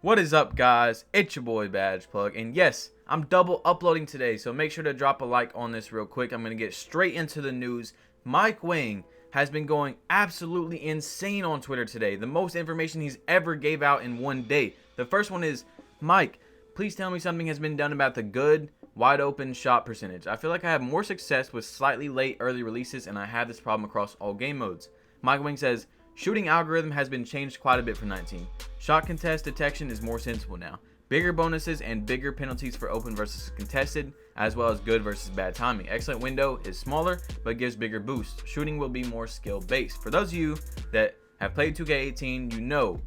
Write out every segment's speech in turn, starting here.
What is up, guys? It's your boy BadgePlug, and yes, I'm double uploading today, so make sure to drop a like on this real quick. I'm going to get straight into the news. Mike Wang has been going absolutely insane on Twitter today. The most information he's ever gave out in one day. The first one is, Mike, please tell me something has been done about the good wide open shot percentage. I feel like I have more success with slightly late early releases, and I have this problem across all game modes. Mike Wang says, shooting algorithm has been changed quite a bit for 19. Shot contest detection is more sensible now. Bigger bonuses and bigger penalties for open versus contested, as well as good versus bad timing. Excellent window is smaller, but gives bigger boosts. Shooting will be more skill based. For those of you that have played 2K18, you know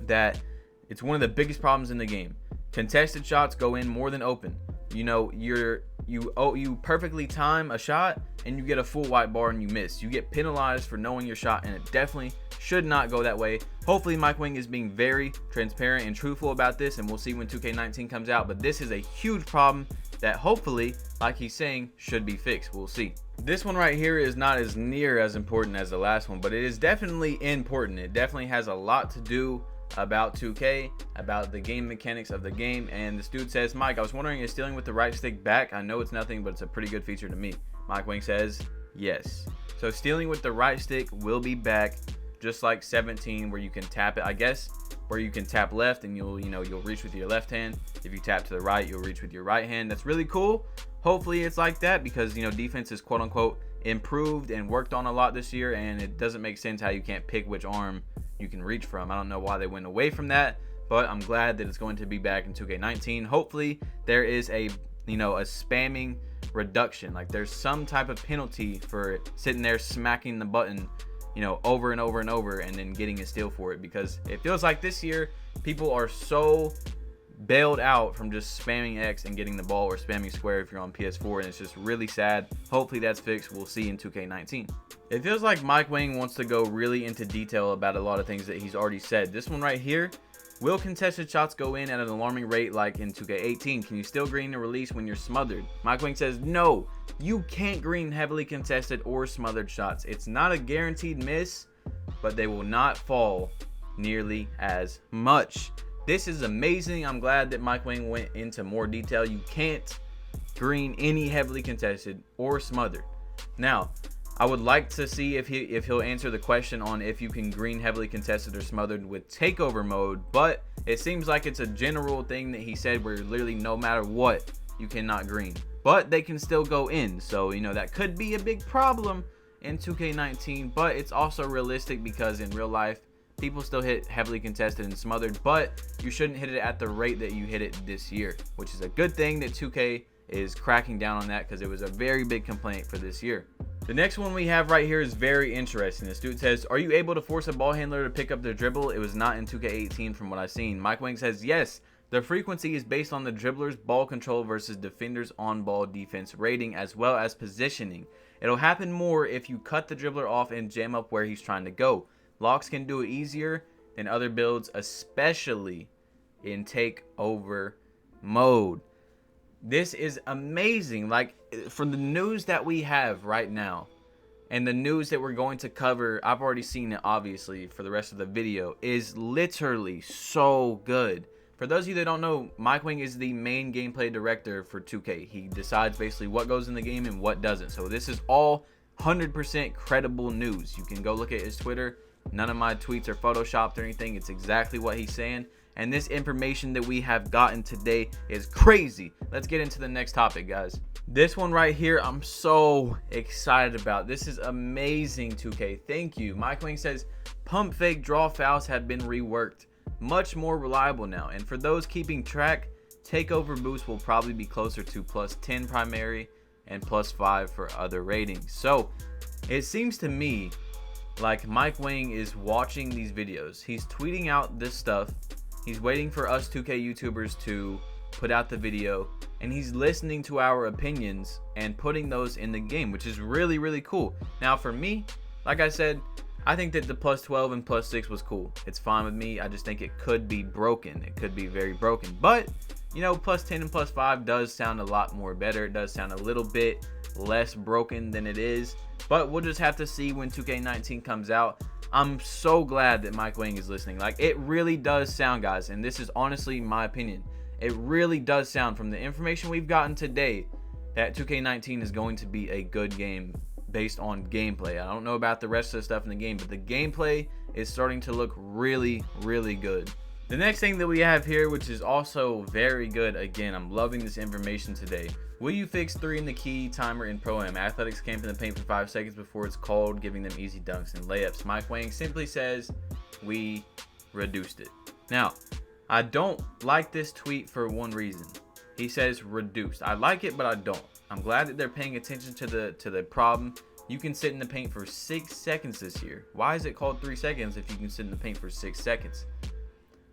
that it's one of the biggest problems in the game. Contested shots go in more than open. You know, you perfectly time a shot and you get a full white bar and you miss. You get penalized for knowing your shot, and it definitely should not go that way. Hopefully Mike Wang is being very transparent and truthful about this, and we'll see when 2K19 comes out. But this is a huge problem that hopefully, like he's saying, should be fixed. We'll see. This one right here is not as near as important as the last one, but it is definitely important. It definitely has a lot to do about 2K, about the game mechanics of the game. And this dude says, Mike, I was wondering, is stealing with the right stick back? I know it's nothing, but it's a pretty good feature to me. Mike Wang says yes. So stealing with the right stick will be back, just like 17, where you can tap it, I guess, where you can tap left and you'll reach with your left hand. If you tap to the right, you'll reach with your right hand. That's really cool. Hopefully it's like that, because defense is quote unquote improved and worked on a lot this year, and it doesn't make sense how you can't pick which arm you can reach from. I don't know why they went away from that, but I'm glad that it's going to be back in 2K19. Hopefully there is a spamming reduction, like there's some type of penalty for sitting there smacking the button over and over and over and then getting a steal for it, because it feels like this year people are so bailed out from just spamming X and getting the ball, or spamming square if you're on PS4, and it's just really sad. Hopefully that's fixed. We'll see in 2K19. It feels like Mike Wang wants to go really into detail about a lot of things that he's already said. This one right here, will contested shots go in at an alarming rate like in 2K18? Can you still green the release when you're smothered? Mike Wang says no, you can't green heavily contested or smothered shots. It's not a guaranteed miss, but they will not fall nearly as much. This is amazing. I'm glad that Mike Wang went into more detail. You can't green any heavily contested or smothered. Now, I would like to see if he'll answer the question on if you can green heavily contested or smothered with takeover mode, but it seems like it's a general thing that he said where literally no matter what, you cannot green. But they can still go in, so that could be a big problem in 2K19, but it's also realistic because in real life, people still hit heavily contested and smothered, but you shouldn't hit it at the rate that you hit it this year, which is a good thing that 2K is cracking down on that, because it was a very big complaint for this year. The next one we have right here is very interesting. This dude says, are you able to force a ball handler to pick up their dribble? It was not in 2K18 from what I've seen. Mike Wang says yes. The frequency is based on the dribbler's ball control versus defender's on-ball defense rating, as well as positioning. It'll happen more if you cut the dribbler off and jam up where he's trying to go. Locks can do it easier than other builds, especially in takeover mode. This is amazing. Like, from the news that we have right now and the news that we're going to cover, I've already seen it obviously for the rest of the video, is literally so good. For those of you that don't know, Mike Wang is the main gameplay director for 2K. He decides basically what goes in the game and what doesn't. So this is all 100% credible news. You can go look at his Twitter. None of my tweets are photoshopped or anything. It's exactly what he's saying. And this information that we have gotten today is crazy. Let's get into the next topic, guys. This one right here, I'm so excited about. This is amazing, 2K. Thank you. Mike Wang says, pump fake draw fouls have been reworked. Much more reliable now. And for those keeping track, takeover boost will probably be closer to +10 primary and +5 for other ratings. So it seems to me like Mike Wang is watching these videos. He's tweeting out this stuff. He's waiting for us 2K YouTubers to put out the video, and he's listening to our opinions and putting those in the game, which is really, really cool. Now for me, like I said, I think that the +12 and +6 was cool. It's fine with me. I just think it could be broken. It could be very broken. But, +10 and +5 does sound a lot more better. It does sound a little bit less broken than it is. But we'll just have to see when 2K19 comes out. I'm so glad that Mike Wang is listening. Like, it really does sound, guys, and this is honestly my opinion, it really does sound from the information we've gotten today that 2K19 is going to be a good game based on gameplay. I don't know about the rest of the stuff in the game, but the gameplay is starting to look really, really good. The next thing that we have here, which is also very good, again, I'm loving this information today. Will you fix 3 in the key timer in Pro-Am? Athletics camp in the paint for 5 seconds before it's called, giving them easy dunks and layups. Mike Wang simply says, we reduced it. Now, I don't like this tweet for one reason. He says reduced. I like it, but I don't. I'm glad that they're paying attention to the problem. You can sit in the paint for 6 seconds this year. Why is it called 3 seconds if you can sit in the paint for 6 seconds?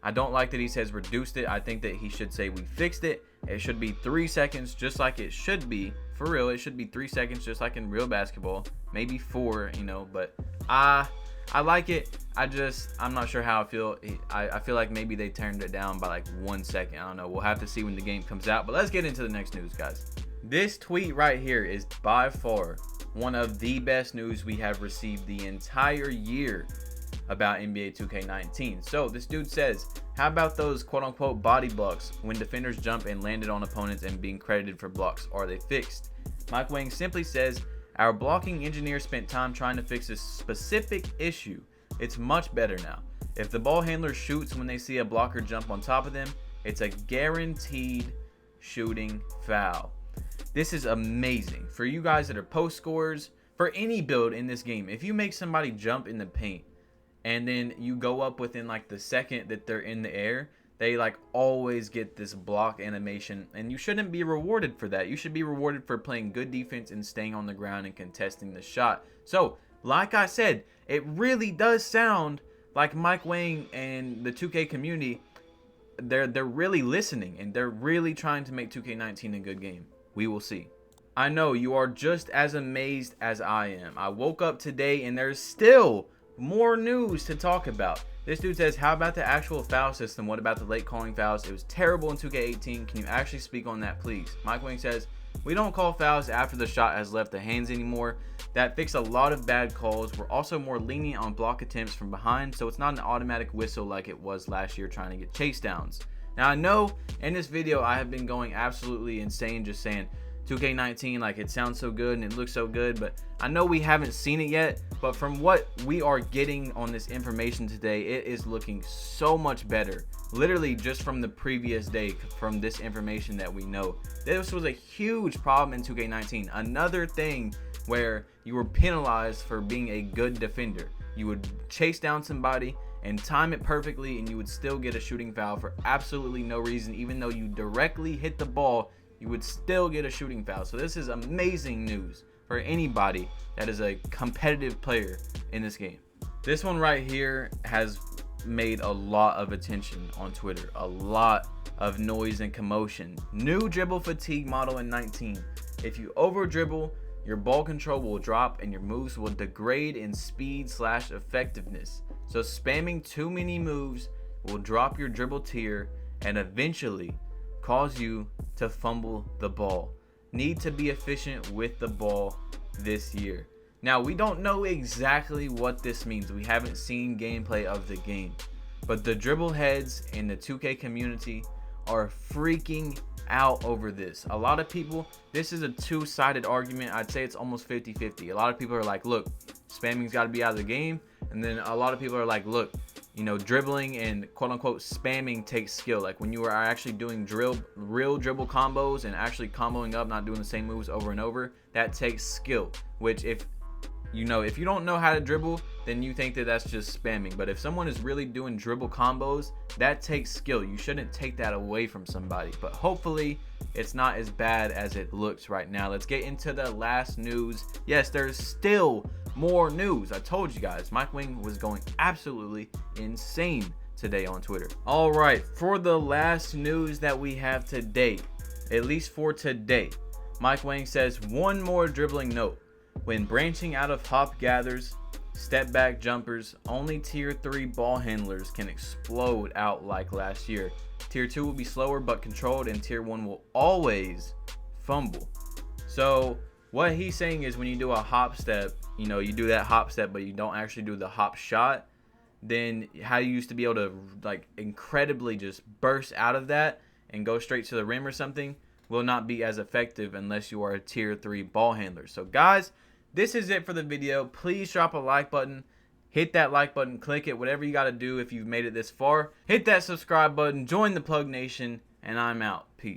I don't like that he says reduced it. I think that he should say we fixed it. It should be 3 seconds, just like it should be. For real, it should be 3 seconds, just like in real basketball. Maybe 4, you know, but I like it. I'm not sure how I feel. I feel like maybe they turned it down by like 1 second. I don't know. We'll have to see when the game comes out. But let's get into the next news, guys. This tweet right here is by far one of the best news we have received the entire year about NBA 2K19. So this dude says, how about those quote-unquote body blocks when defenders jump and landed on opponents and being credited for blocks? Are they fixed? Mike Wang simply says, our blocking engineer spent time trying to fix a specific issue. It's much better now. If the ball handler shoots when they see a blocker jump on top of them, it's a guaranteed shooting foul. This is amazing for you guys that are post scorers. For any build in this game, if you make somebody jump in the paint and then you go up within like the second that they're in the air, they like always get this block animation, and you shouldn't be rewarded for that. You should be rewarded for playing good defense and staying on the ground and contesting the shot. So like I said, it really does sound like Mike Wang and the 2K community, they're really listening, and they're really trying to make 2K19 a good game. We will see. I know you are just as amazed as I am. I woke up today and there's still more news to talk about. This dude says, how about the actual foul system? What about the late calling fouls? It was terrible in 2K18. Can you actually speak on that, please? Mike Wang says, we don't call fouls after the shot has left the hands anymore. That fixed a lot of bad calls. We're also more lenient on block attempts from behind, so it's not an automatic whistle like it was last year trying to get chase downs. Now, I know in this video I have been going absolutely insane just saying 2K19, like, it sounds so good and it looks so good, but I know we haven't seen it yet. But from what we are getting on this information today, it is looking so much better. Literally just from the previous day, from this information that we know. This was a huge problem in 2K19. Another thing where you were penalized for being a good defender. You would chase down somebody and time it perfectly, and you would still get a shooting foul for absolutely no reason. Even though you directly hit the ball, you would still get a shooting foul. So this is amazing news for anybody that is a competitive player in this game. This one right here has made a lot of attention on Twitter, a lot of noise and commotion. New dribble fatigue model in 19. If you over dribble, your ball control will drop and your moves will degrade in speed / effectiveness. So spamming too many moves will drop your dribble tier and eventually cause you to fumble the ball. Need to be efficient with the ball this year. Now, we don't know exactly what this means. We haven't seen gameplay of the game, but the dribble heads in the 2K community are freaking out over this. A lot of people, this is a two-sided argument. I'd say it's almost 50-50. A lot of people are like, look, spamming's got to be out of the game. And then a lot of people are like, look, you know, dribbling and quote-unquote spamming takes skill. Like when you are actually doing real dribble combos and actually comboing up, not doing the same moves over and over, that takes skill. Which if you don't know how to dribble, then you think that that's just spamming. But if someone is really doing dribble combos, that takes skill. You shouldn't take that away from somebody. But hopefully it's not as bad as it looks right now. Let's get into the last news. Yes, there's still more news. I told you guys, Mike Wang was going absolutely insane today on Twitter. All right, for the last news that we have today, at least for today, Mike Wang says one more dribbling note. When branching out of hop gathers, step back jumpers, only tier 3 ball handlers can explode out like last year. Tier 2 will be slower but controlled, and tier 1 will always fumble. So What he's saying is when you do a hop step, you know, you do that hop step, but you don't actually do the hop shot, then how you used to be able to like incredibly just burst out of that and go straight to the rim or something will not be as effective unless you are a tier 3 ball handler. So guys, this is it for the video. Please drop a like button. Hit that like button, click it, whatever you got to do if you've made it this far. Hit that subscribe button, join the Plug Nation, and I'm out. Peace.